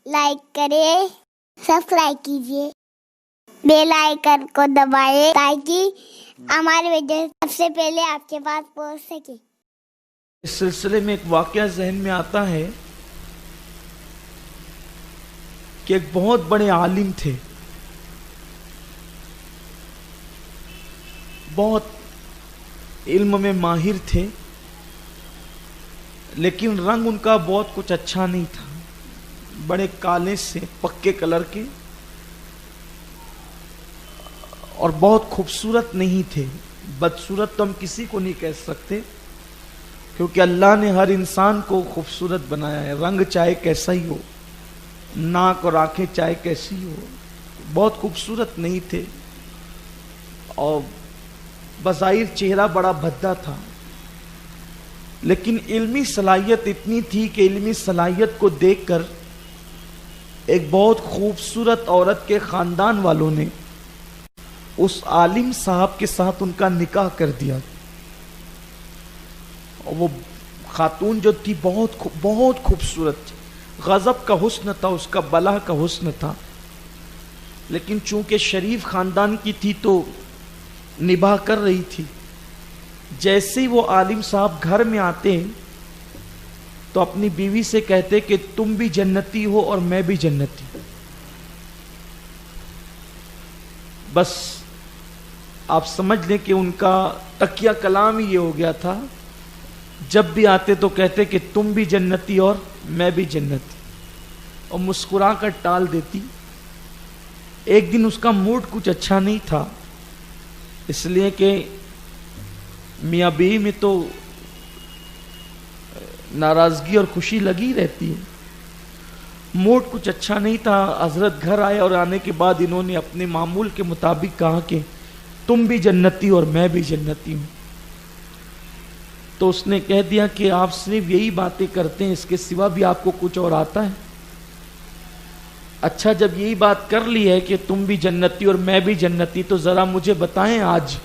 Like کریں، subscribe کیجیے، bell icon کو دبائیں تاکہ ہماری ویڈیو سب سے پہلے آپ کے پاس پہنچ سکے۔ اس سلسلے میں ایک واقعہ ذہن میں آتا ہے کہ ایک بہت بڑے عالم تھے، بہت علم میں ماہر تھے، لیکن رنگ ان کا بہت کچھ اچھا نہیں تھا، بڑے کالے سے پکے کلر کے، اور بہت خوبصورت نہیں تھے۔ بدصورت تو ہم کسی کو نہیں کہہ سکتے، کیونکہ اللہ نے ہر انسان کو خوبصورت بنایا ہے، رنگ چاہے کیسا ہی ہو، ناک اور آنکھیں چاہے کیسی ہو، بہت خوبصورت نہیں تھے، اور بظاہر چہرہ بڑا بھدا تھا، لیکن علمی صلاحیت اتنی تھی کہ علمی صلاحیت کو دیکھ کر ایک بہت خوبصورت عورت کے خاندان والوں نے اس عالم صاحب کے ساتھ ان کا نکاح کر دیا۔ اور وہ خاتون جو تھی بہت خوبصورت، غضب کا حسن تھا، اس کا بلا کا حسن تھا، لیکن چونکہ شریف خاندان کی تھی تو نباہ کر رہی تھی۔ جیسے ہی وہ عالم صاحب گھر میں آتے تو اپنی بیوی سے کہتے کہ تم بھی جنتی ہو اور میں بھی جنتی۔ بس آپ سمجھ لیں کہ ان کا تکیہ کلام ہی یہ ہو گیا تھا، جب بھی آتے تو کہتے کہ تم بھی جنتی اور میں بھی جنتی، اور مسکرا کر ٹال دیتی۔ ایک دن اس کا موڈ کچھ اچھا نہیں تھا، اس لیے کہ میاں بیوی میں تو ناراضگی اور خوشی لگی رہتی ہے۔ موڈ کچھ اچھا نہیں تھا، حضرت گھر آئے اور آنے کے بعد انہوں نے اپنے معمول کے مطابق کہا کہ تم بھی جنتی اور میں بھی جنتی ہوں۔ تو اس نے کہہ دیا کہ آپ صرف یہی باتیں کرتے ہیں، اس کے سوا بھی آپ کو کچھ اور آتا ہے؟ اچھا، جب یہی بات کر لی ہے کہ تم بھی جنتی اور میں بھی جنتی، تو ذرا مجھے بتائیں آج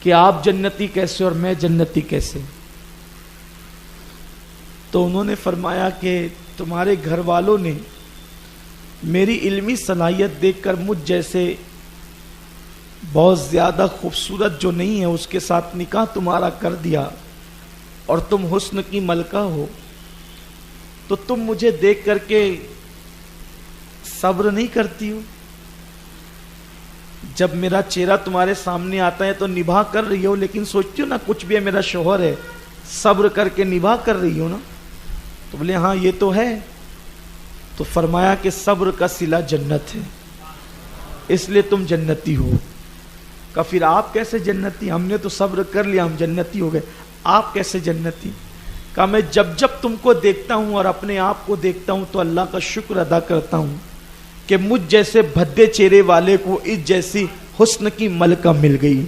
کہ آپ جنتی کیسے اور میں جنتی کیسے؟ تو انہوں نے فرمایا کہ تمہارے گھر والوں نے میری علمی صلاحیت دیکھ کر مجھ جیسے بہت زیادہ خوبصورت جو نہیں ہے اس کے ساتھ نکاح تمہارا کر دیا، اور تم حسن کی ملکہ ہو، تو تم مجھے دیکھ کر کے صبر نہیں کرتی ہو؟ جب میرا چہرہ تمہارے سامنے آتا ہے تو نباہ کر رہی ہو، لیکن سوچتی ہو نا کچھ بھی ہے، میرا شوہر ہے، صبر کر کے نباہ کر رہی ہو نا؟ تو بولے ہاں یہ تو ہے۔ تو فرمایا کہ صبر کا صلہ جنت ہے، اس لیے تم جنتی ہو۔ کہا پھر آپ کیسے جنتی؟ ہم نے تو صبر کر لیا، ہم جنتی ہو گئے، آپ کیسے جنتی؟ کہا میں جب جب تم کو دیکھتا ہوں اور اپنے آپ کو دیکھتا ہوں تو اللہ کا شکر ادا کرتا ہوں کہ مجھ جیسے بھدے چہرے والے کو اس جیسی حسن کی ملکہ مل گئی۔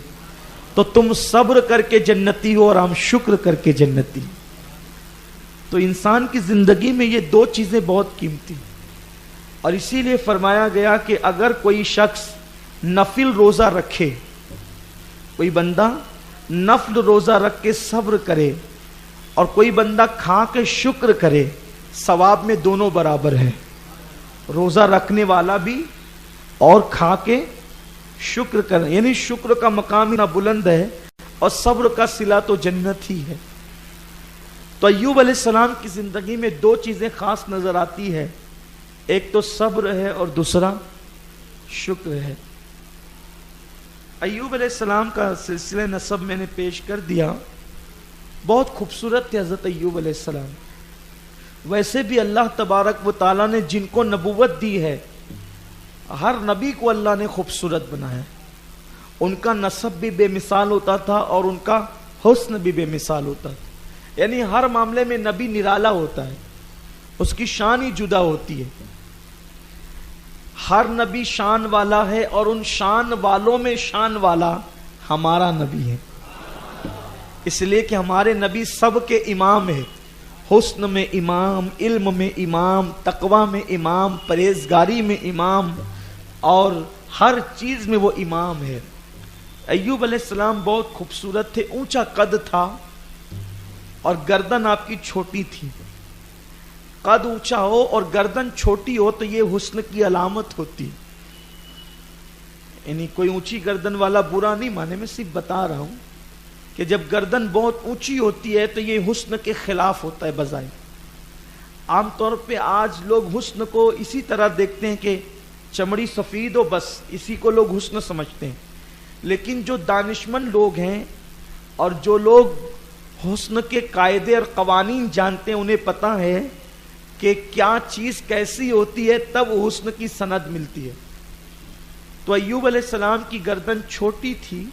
تو تم صبر کر کے جنتی ہو اور ہم شکر کر کے جنتی۔ تو انسان کی زندگی میں یہ دو چیزیں بہت قیمتی، اور اسی لیے فرمایا گیا کہ اگر کوئی شخص نفل روزہ رکھے، کوئی بندہ نفل روزہ رکھ کے صبر کرے، اور کوئی بندہ کھا کے شکر کرے، ثواب میں دونوں برابر ہے۔ روزہ رکھنے والا بھی اور کھا کے شکر کرے، یعنی شکر کا مقام اتنا بلند ہے، اور صبر کا صلہ تو جنت ہی ہے۔ تو ایوب علیہ السلام کی زندگی میں دو چیزیں خاص نظر آتی ہے، ایک تو صبر ہے اور دوسرا شکر ہے۔ ایوب علیہ السلام کا سلسلہ نسب میں نے پیش کر دیا، بہت خوبصورت تھے حضرت ایوب علیہ السلام۔ ویسے بھی اللہ تبارک و تعالیٰ نے جن کو نبوت دی ہے، ہر نبی کو اللہ نے خوبصورت بنایا، ان کا نسب بھی بے مثال ہوتا تھا اور ان کا حسن بھی بے مثال ہوتا تھا، یعنی ہر معاملے میں نبی نرالا ہوتا ہے، اس کی شان ہی جدا ہوتی ہے۔ ہر نبی شان والا ہے، اور ان شان والوں میں شان والا ہمارا نبی ہے، اس لیے کہ ہمارے نبی سب کے امام ہیں، حسن میں امام، علم میں امام، تقوی میں امام، پرہیزگاری میں امام، اور ہر چیز میں وہ امام ہے۔ ایوب علیہ السلام بہت خوبصورت تھے، اونچا قد تھا اور گردن آپ کی چھوٹی تھی، قد اونچا ہو اور گردن چھوٹی ہو تو یہ حسن کی علامت ہوتی. یعنی کوئی اونچی گردن والا برا نہیں مانے، میں صرف بتا رہا ہوں کہ جب گردن بہت اونچی ہوتی ہے تو یہ حسن کے خلاف ہوتا ہے بظاہر. عام طور پہ آج لوگ حسن کو اسی طرح دیکھتے ہیں کہ چمڑی سفید ہو بس اسی کو لوگ حسن سمجھتے ہیں. لیکن جو دانشمند لوگ ہیں اور جو لوگ حسن کے قاعدے اور قوانین جانتے ہیں انہیں پتہ ہے کہ کیا چیز کیسی ہوتی ہے تب حسن کی سند ملتی ہے. تو ایوب علیہ السلام کی گردن چھوٹی تھی،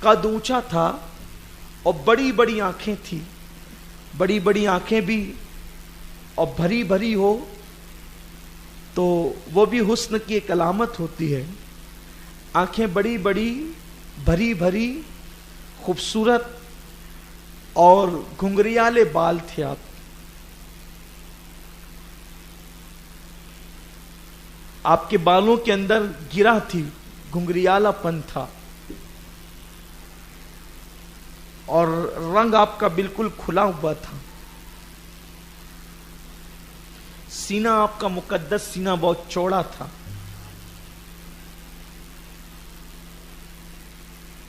قد اونچا تھا اور بڑی بڑی آنکھیں تھی. بڑی بڑی آنکھیں بھی اور بھری بھری ہو تو وہ بھی حسن کی ایک علامت ہوتی ہے. آنکھیں بڑی بڑی، بھری بھری، خوبصورت اور گھنگریالے بال تھے آپ کے بالوں کے اندر گرہ تھی، گھنگریالا پن تھا اور رنگ آپ کا بالکل کھلا ہوا تھا. سینہ آپ کا مقدس سینہ بہت چوڑا تھا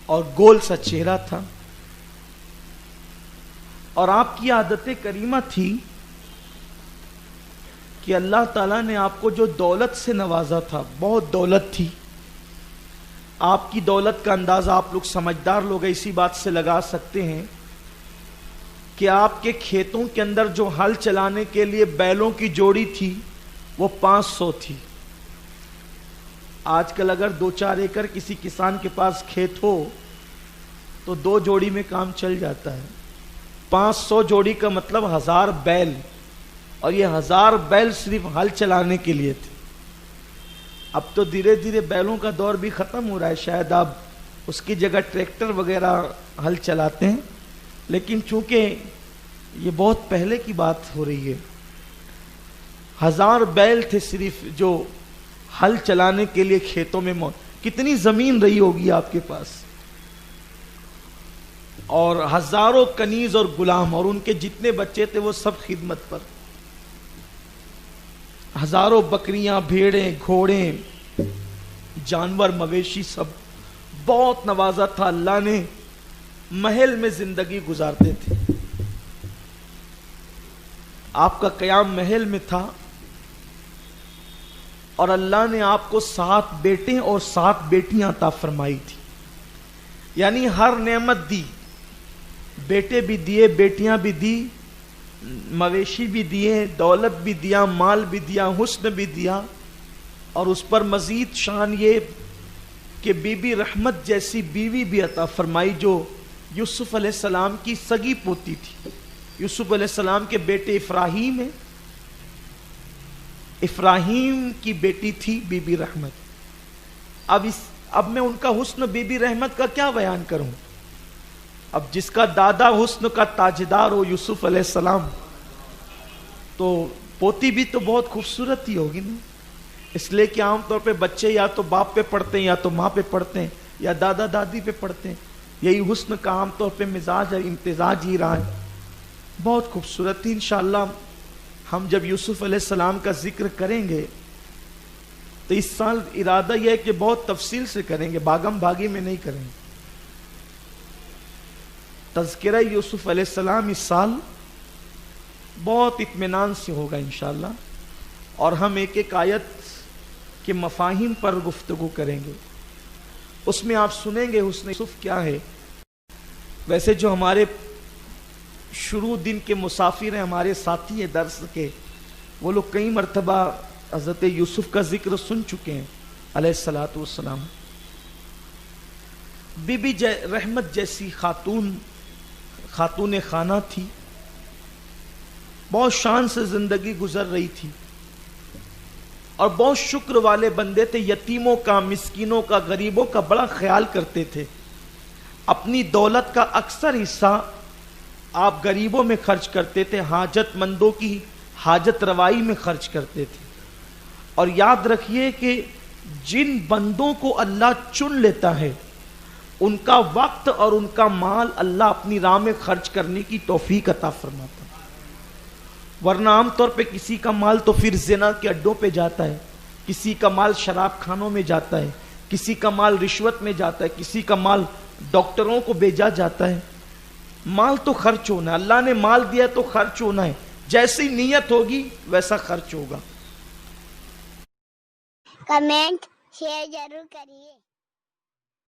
اور گول سا چہرہ تھا. اور آپ کی عادت کریمہ تھی کہ اللہ تعالیٰ نے آپ کو جو دولت سے نوازا تھا، بہت دولت تھی. آپ کی دولت کا اندازہ آپ لوگ سمجھدار لوگ اسی بات سے لگا سکتے ہیں کہ آپ کے کھیتوں کے اندر جو ہل چلانے کے لیے بیلوں کی جوڑی تھی وہ 500 تھی. آج کل اگر 2-4 ایکڑ کسی کسان کے پاس کھیت ہو تو 2 جوڑی میں کام چل جاتا ہے. 500 جوڑی کا مطلب 1000 بیل، اور یہ 1000 بیل صرف ہل چلانے کے لیے تھے. اب تو دھیرے دھیرے بیلوں کا دور بھی ختم ہو رہا ہے، شاید اب اس کی جگہ ٹریکٹر وغیرہ ہل چلاتے ہیں. لیکن چونکہ یہ بہت پہلے کی بات ہو رہی ہے، 1000 بیل تھے صرف جو ہل چلانے کے لیے کھیتوں میں کتنی زمین رہی ہوگی آپ کے پاس، اور ہزاروں کنیز اور غلام، اور ان کے جتنے بچے تھے وہ سب خدمت پر. ہزاروں بکریاں، بھیڑیں، گھوڑے، جانور، مویشی، سب بہت نوازا تھا اللہ نے. محل میں زندگی گزارتے تھے. آپ کا قیام محل میں تھا اور اللہ نے آپ کو 7 بیٹے اور 7 بیٹیاں عطا فرمائی تھی. یعنی ہر نعمت دی، بیٹے بھی دیے، بیٹیاں بھی دی، مویشی بھی دیے، دولت بھی دیا، مال بھی دیا، حسن بھی دیا. اور اس پر مزید شان یہ کہ بی بی رحمت جیسی بیوی بھی عطا فرمائی جو یوسف علیہ السلام کی سگی پوتی تھی. یوسف علیہ السلام کے بیٹے افراہیم ہیں، افراہیم کی بیٹی تھی بی بی رحمت. اب میں ان کا حسن بی بی رحمت کا کیا بیان کروں. اب جس کا دادا حسن کا تاجدار ہو یوسف علیہ السلام، تو پوتی بھی تو بہت خوبصورت ہی ہوگی نا. اس لیے کہ عام طور پہ بچے یا تو باپ پہ پڑھتے ہیں، یا تو ماں پہ پڑھتے ہیں، یا دادا دادی پہ پڑھتے ہیں. یہی حسن کا عام طور پہ مزاج اور امتزاج ہی رہا ہے. بہت خوبصورت تھی. انشاءاللہ ہم جب یوسف علیہ السلام کا ذکر کریں گے تو اس سال ارادہ یہ ہے کہ بہت تفصیل سے کریں گے، بھاگم بھاگی میں نہیں کریں گے. تذکرہ یوسف علیہ السلام اس سال بہت اطمینان سے ہوگا انشاءاللہ، اور ہم ایک ایک آیت کے مفاہیم پر گفتگو کریں گے. اس میں آپ سنیں گے حسن یوسف کیا ہے. ویسے جو ہمارے شروع دن کے مسافر ہیں، ہمارے ساتھی ہیں درس کے، وہ لوگ کئی مرتبہ حضرت یوسف کا ذکر سن چکے ہیں علیہ الصلوۃ والسلام. بی بی رحمت جیسی خاتون خانہ تھی، بہت شان سے زندگی گزر رہی تھی اور بہت شکر والے بندے تھے. یتیموں کا، مسکینوں کا، غریبوں کا بڑا خیال کرتے تھے. اپنی دولت کا اکثر حصہ آپ غریبوں میں خرچ کرتے تھے، حاجت مندوں کی حاجت روائی میں خرچ کرتے تھے. اور یاد رکھیے کہ جن بندوں کو اللہ چن لیتا ہے ان کا وقت اور ان کا مال اللہ اپنی راہ میں خرچ کرنے کی توفیق عطا فرماتا. ورنہ عام طور پہ کسی کا مال تو پھر زنا کے اڈوں پہ جاتا ہے، کسی کا مال شراب خانوں میں جاتا ہے، کسی کا مال رشوت میں جاتا ہے، کسی کا مال ڈاکٹروں کو بیچا جاتا ہے۔ مال تو خرچ ہونا ہے، اللہ نے مال دیا تو خرچ ہونا ہے، جیسی نیت ہوگی ویسا خرچ ہوگا۔ کمنٹ شیئر ضرور کریے۔